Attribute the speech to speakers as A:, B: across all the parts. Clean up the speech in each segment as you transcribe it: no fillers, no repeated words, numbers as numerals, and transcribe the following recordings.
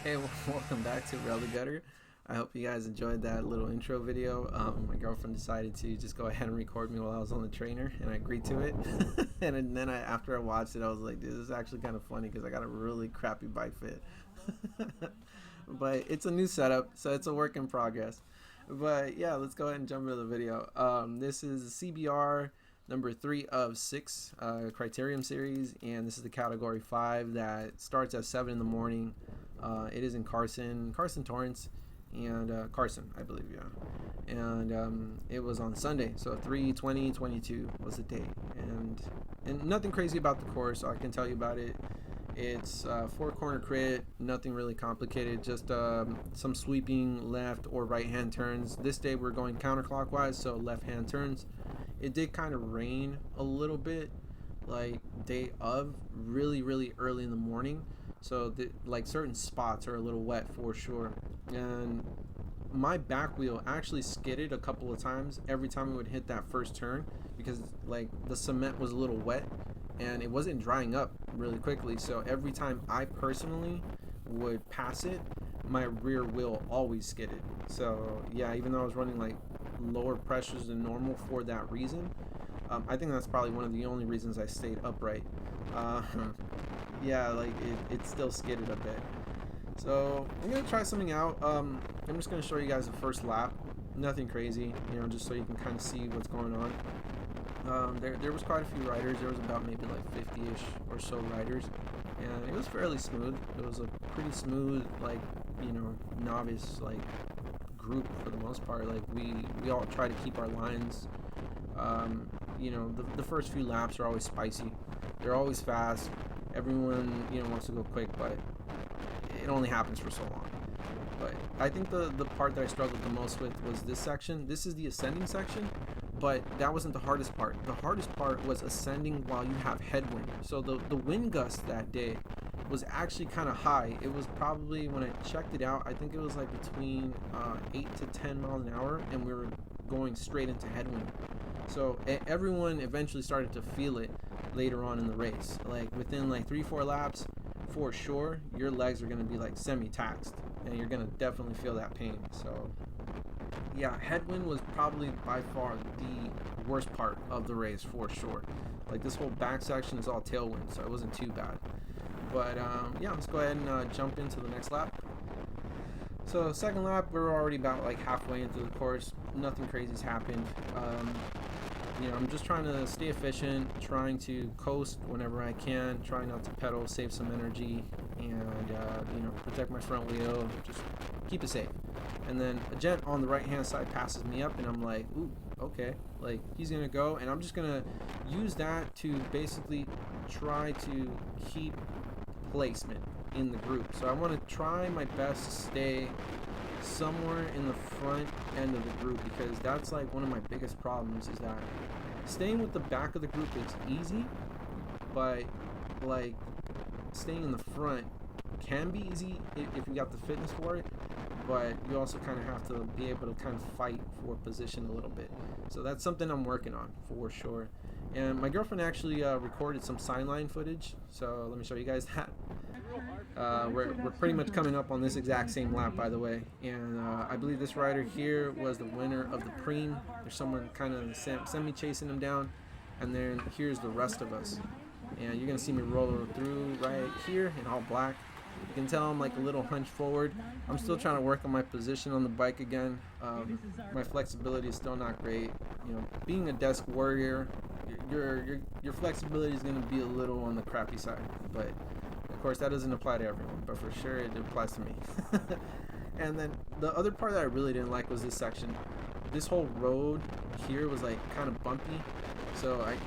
A: Hey, welcome back to RAILED Gutter. I hope you guys enjoyed that little intro video. My girlfriend decided to just go ahead and record me while I was on the trainer, and I agreed to it. And then after I watched it, I was like, dude, this is actually kind of funny because I got a really crappy bike fit. But it's a new setup, so it's a work in progress. But yeah, let's go ahead and jump into the video. This is CBR number 3 of 6 Criterium series, and this is the category 5 that starts at 7 in the morning. It is in Carson, Torrance, and Carson, I believe, yeah. And it was on Sunday, so 3/20/22 was the date, and nothing crazy about the course. So I can tell you about it. It's 4-corner crit, nothing really complicated, just some sweeping left or right hand turns. This day we're going counterclockwise, so left hand turns. It did kind of rain a little bit, like day of, really early in the morning. So like certain spots are a little wet for sure. And my back wheel actually skidded a couple of times every time we would hit that first turn because like the cement was a little wet and it wasn't drying up really quickly. So every time I personally would pass it, my rear wheel always skidded. So yeah, even though I was running like lower pressures than normal for that reason, I think that's probably one of the only reasons I stayed upright. Yeah, like it still skidded a bit. So I'm gonna try something out. I'm just gonna show you guys the first lap. Nothing crazy, you know, just so you can kind of see what's going on. There was quite a few riders. There was about maybe like 50-ish or so riders, and it was fairly smooth. It was a pretty smooth, like, you know, novice like group for the most part. Like we all try to keep our lines. You know, the first few laps are always spicy. They're always fast. Everyone, you know, wants to go quick, but it only happens for so long. But I think the part that I struggled the most with was this section. This is the ascending section, but that wasn't the hardest part. The hardest part was ascending while you have headwind. So the wind gust that day was actually kind of high. It was probably, when I checked it out, I think it was like between 8 to 10 miles an hour, and we were going straight into headwind. So everyone eventually started to feel it later on in the race. Like within like 3-4 laps, for sure, your legs are going to be like semi-taxed, and you're going to definitely feel that pain. So yeah, headwind was probably by far the worst part of the race for sure. Like this whole back section is all tailwind, so it wasn't too bad. But yeah, let's go ahead and jump into the next lap. So second lap, we're already about like halfway into the course. Nothing crazy's happened. You know, I'm just trying to stay efficient, trying to coast whenever I can, trying not to pedal, save some energy, and you know, protect my front wheel, just keep it safe. And then a gent on the right hand side passes me up, and I'm like, ooh, okay, like he's gonna go, and I'm just gonna use that to basically try to keep placement in the group. So I want to try my best to stay somewhere in the front end of the group, because that's like one of my biggest problems, is that staying with the back of the group is easy, but like staying in the front can be easy if you got the fitness for it, but you also kind of have to be able to kind of fight for position a little bit. So that's something I'm working on for sure. And my girlfriend actually recorded some sideline footage, so let me show you guys that. We're pretty much coming up on this exact same lap, by the way, and I believe this rider here was the winner of the preem. There's someone kind of semi-chasing him down, and then here's the rest of us, and you're gonna see me roll through right here in all black. You can tell I'm like a little hunched forward. I'm still trying to work on my position on the bike again. My flexibility is still not great. You know, being a desk warrior, your flexibility is going to be a little on the crappy side, but of course that doesn't apply to everyone, but for sure it applies to me. And then the other part that I really didn't like was this section. This whole road here was like kind of bumpy, so I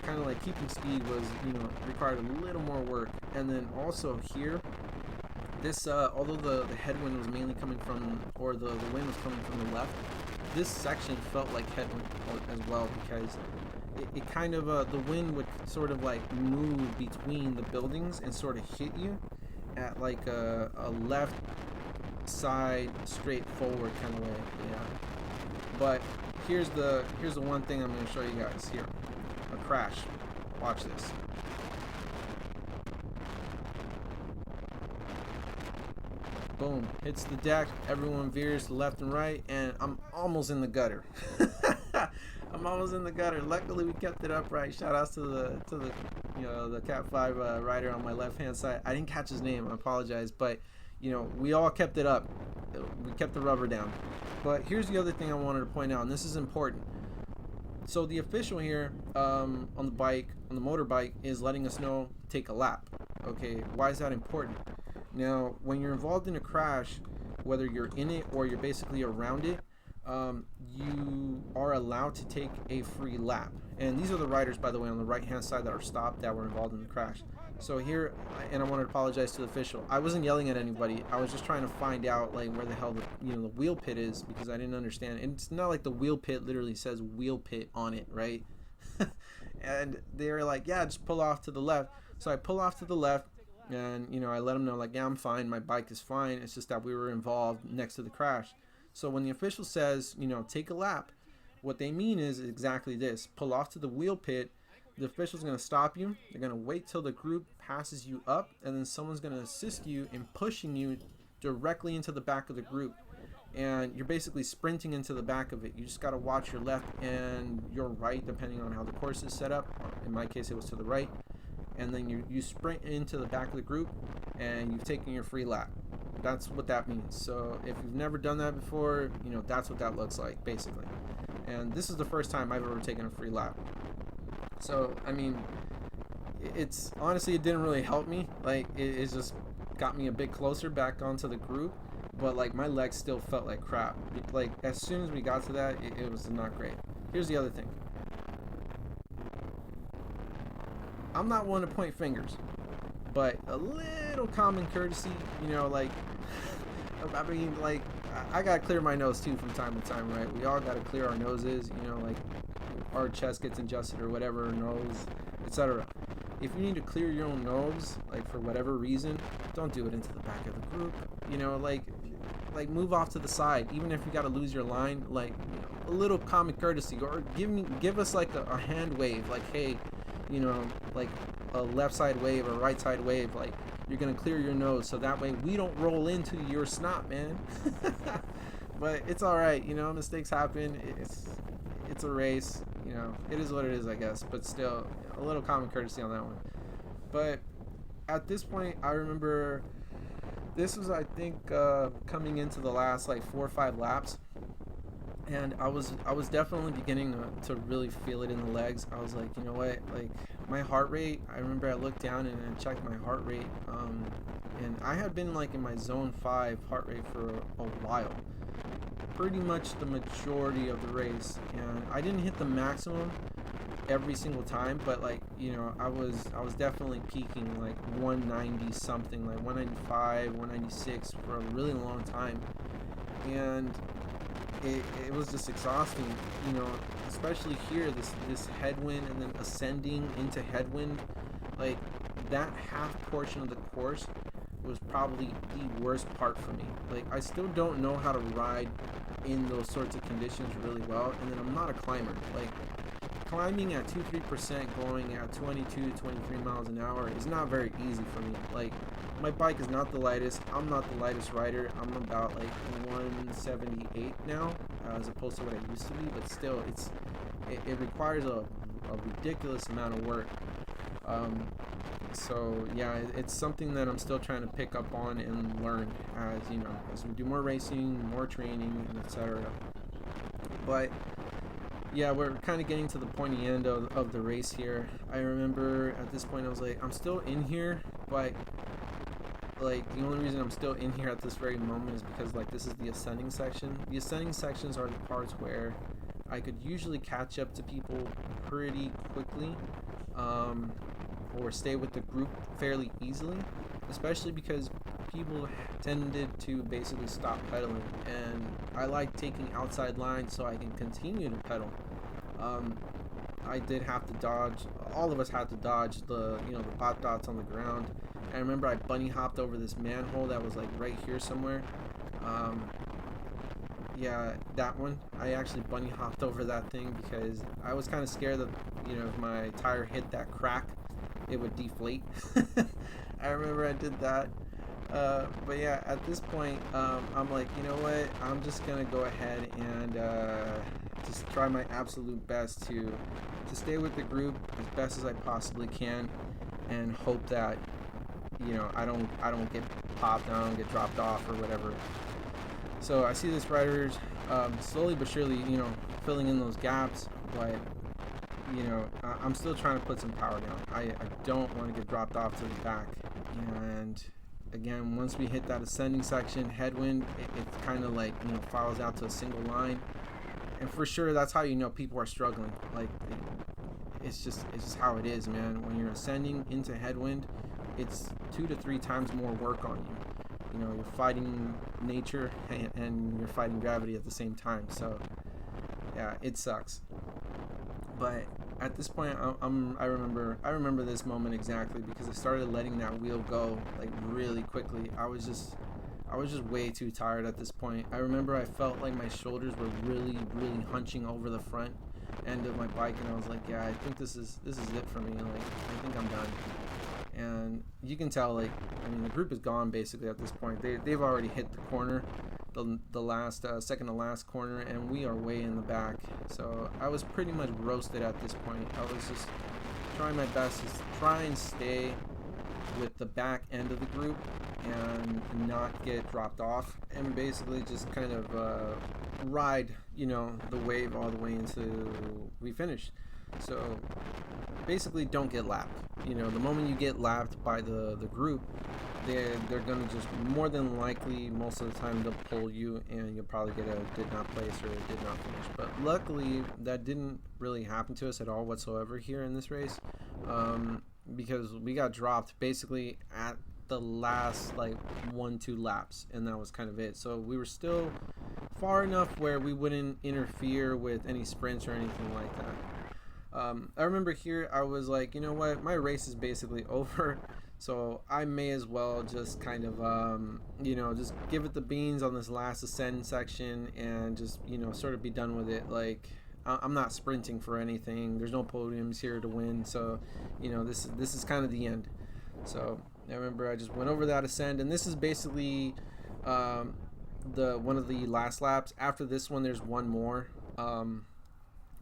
A: kind of like keeping speed was, you know, required a little more work. And then also here, this although the headwind was mainly coming from, or the wind was coming from the left, this section felt like headwind as well, because it kind of the wind would sort of like move between the buildings and sort of hit you at like a left side straightforward kind of way. Yeah, but here's the one thing I'm going to show you guys here. A crash. Watch this. boom, hits the deck. Everyone veers left and right, and I'm almost in the gutter. I'm almost in the gutter. Luckily, we kept it upright. Shout outs to the the Cat-5 rider on my left hand side. I didn't catch his name. I apologize, but we all kept it up. We kept the rubber down. But here's the other thing I wanted to point out, and this is important. So the official here on the motorbike, is letting us know take a lap. Okay, why is that important? Now, when you're involved in a crash, whether you're in it or you're basically around it, you are allowed to take a free lap. And these are the riders, by the way, on the right hand side that are stopped, that were involved in the crash. So here, and I want to apologize to the official, I wasn't yelling at anybody. I was just trying to find out like where the hell the wheel pit is, because I didn't understand. And it's not like the wheel pit literally says wheel pit on it, right? And they were like, yeah, just pull off to the left. So I pull off to the left, and I let them know, like, yeah, I'm fine, my bike is fine, it's just that we were involved next to the crash. So when the official says, take a lap, what they mean is exactly this: pull off to the wheel pit. The official's going to stop you. They're going to wait till the group passes you up, and then someone's going to assist you in pushing you directly into the back of the group. And you're basically sprinting into the back of it. You just got to watch your left and your right, depending on how the course is set up. In my case, it was to the right. And then you sprint into the back of the group, and you've taken your free lap. That's what that means. So if you've never done that before, that's what that looks like, basically. And this is the first time I've ever taken a free lap. So, I mean, it's honestly, it didn't really help me. Like, it just got me a bit closer back onto the group, but like my legs still felt like crap. Like, as soon as we got to that, it was not great. Here's the other thing. I'm not one to point fingers, but a little common courtesy, like, I mean, like, I gotta clear my nose too from time to time, right? We all gotta clear our noses, like our chest gets adjusted or whatever, nose, etc. If you need to clear your own nose, like for whatever reason, don't do it into the back of the group. Like move off to the side, even if you gotta lose your line. Like, a little common courtesy, or give us like a hand wave, like, hey, like a left side wave or right side wave, like you're gonna clear your nose, so that way we don't roll into your snot, man. But it's all right, mistakes happen. It's a race, it is what it is, I guess. But still, a little common courtesy on that one. But at this point, I remember this was, I think, coming into the last like 4 or 5 laps, and I was definitely beginning to really feel it in the legs. I was like, you know what, like my heart rate, I remember I looked down and I checked my heart rate, and I had been like in my zone 5 heart rate for a while, pretty much the majority of the race, and I didn't hit the maximum every single time, but like, I was definitely peaking like 190 something, like 195, 196 for a really long time, and it was just exhausting, especially here, this headwind, and then ascending into headwind. Like, that half portion of the course was probably the worst part for me. Like, I still don't know how to ride in those sorts of conditions really well, and then I'm not a climber. Like, climbing at 2-3%, going at 22-23 miles an hour is not very easy for me. Like, my bike is not the lightest. I'm not the lightest rider. I'm about like 178 now, as opposed to what I used to be, but still, it requires a ridiculous amount of work. So yeah, it's something that I'm still trying to pick up on and learn as we do more racing, more training, and etc. But yeah, we're kind of getting to the pointy end of the race here. I remember at this point I was like, I'm still in here, but like the only reason I'm still in here at this very moment is because like this is the ascending section. The ascending sections are the parts where I could usually catch up to people pretty quickly, or stay with the group fairly easily, especially because people tended to basically stop pedaling, and I like taking outside lines so I can continue to pedal. I did have to dodge, all of us had to dodge the bot dots on the ground. I remember I bunny hopped over this manhole that was like right here somewhere. Yeah, that one. I actually bunny hopped over that thing because I was kind of scared that, if my tire hit that crack, it would deflate. I remember I did that. But yeah, at this point, I'm like, you know what? I'm just gonna go ahead and just try my absolute best to stay with the group as best as I possibly can, and hope that, you know, I don't get popped, I don't get dropped off or whatever. So I see this rider's slowly but surely, you know, filling in those gaps, but you know, I'm still trying to put some power down. I don't want to get dropped off to the back. And again, once we hit that ascending section, headwind, it kind of like, you know, follows out to a single line. And for sure, that's how you know people are struggling. Like, it's just how it is, man. When you're ascending into headwind, it's 2 to 3 times more work on you. You know, you're fighting nature and you're fighting gravity at the same time. So yeah, it sucks. But at this point, I remember this moment exactly, because I started letting that wheel go like really quickly. I was just way too tired at this point. I remember I felt like my shoulders were really hunching over the front end of my bike, and I was like, yeah, I think this is it for me. Like, I think I'm done. And you can tell, like, I mean, the group is gone basically at this point. They've already hit the corner, the last second to last corner, and we are way in the back. So I was pretty much roasted at this point. I was just trying my best to try and stay with the back end of the group and not get dropped off, and basically just kind of ride, you know, the wave all the way until we finish. So basically, don't get lapped. You know, the moment you get lapped by the group, they're gonna just, more than likely, most of the time they'll pull you, and you'll probably get a did not place or a did not finish. But luckily, that didn't really happen to us at all whatsoever here in this race, because we got dropped basically at the last like 1-2 laps, and that was kind of it. So we were still far enough where we wouldn't interfere with any sprints or anything like that. I remember here I was like, you know what, my race is basically over, so I may as well just kind of you know, just give it the beans on this last ascend section and just, you know, sort of be done with it. Like, I'm not sprinting for anything. There's no podiums here to win, so, you know, this is kind of the end. So I remember I just went over that ascend, and this is basically the one of the last laps. After this one, there's one more.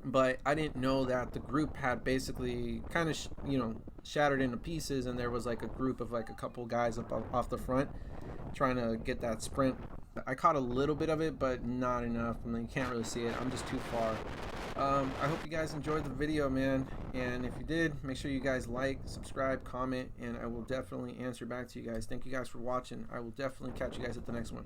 A: But I didn't know that the group had basically kind of, you know, shattered into pieces, and there was like a group of like a couple guys up off the front trying to get that sprint. I caught a little bit of it, but not enough. I mean, you can't really see it. I'm just too far. I hope you guys enjoyed the video, man. And if you did, make sure you guys like, subscribe, comment, and I will definitely answer back to you guys. Thank you guys for watching. I will definitely catch you guys at the next one.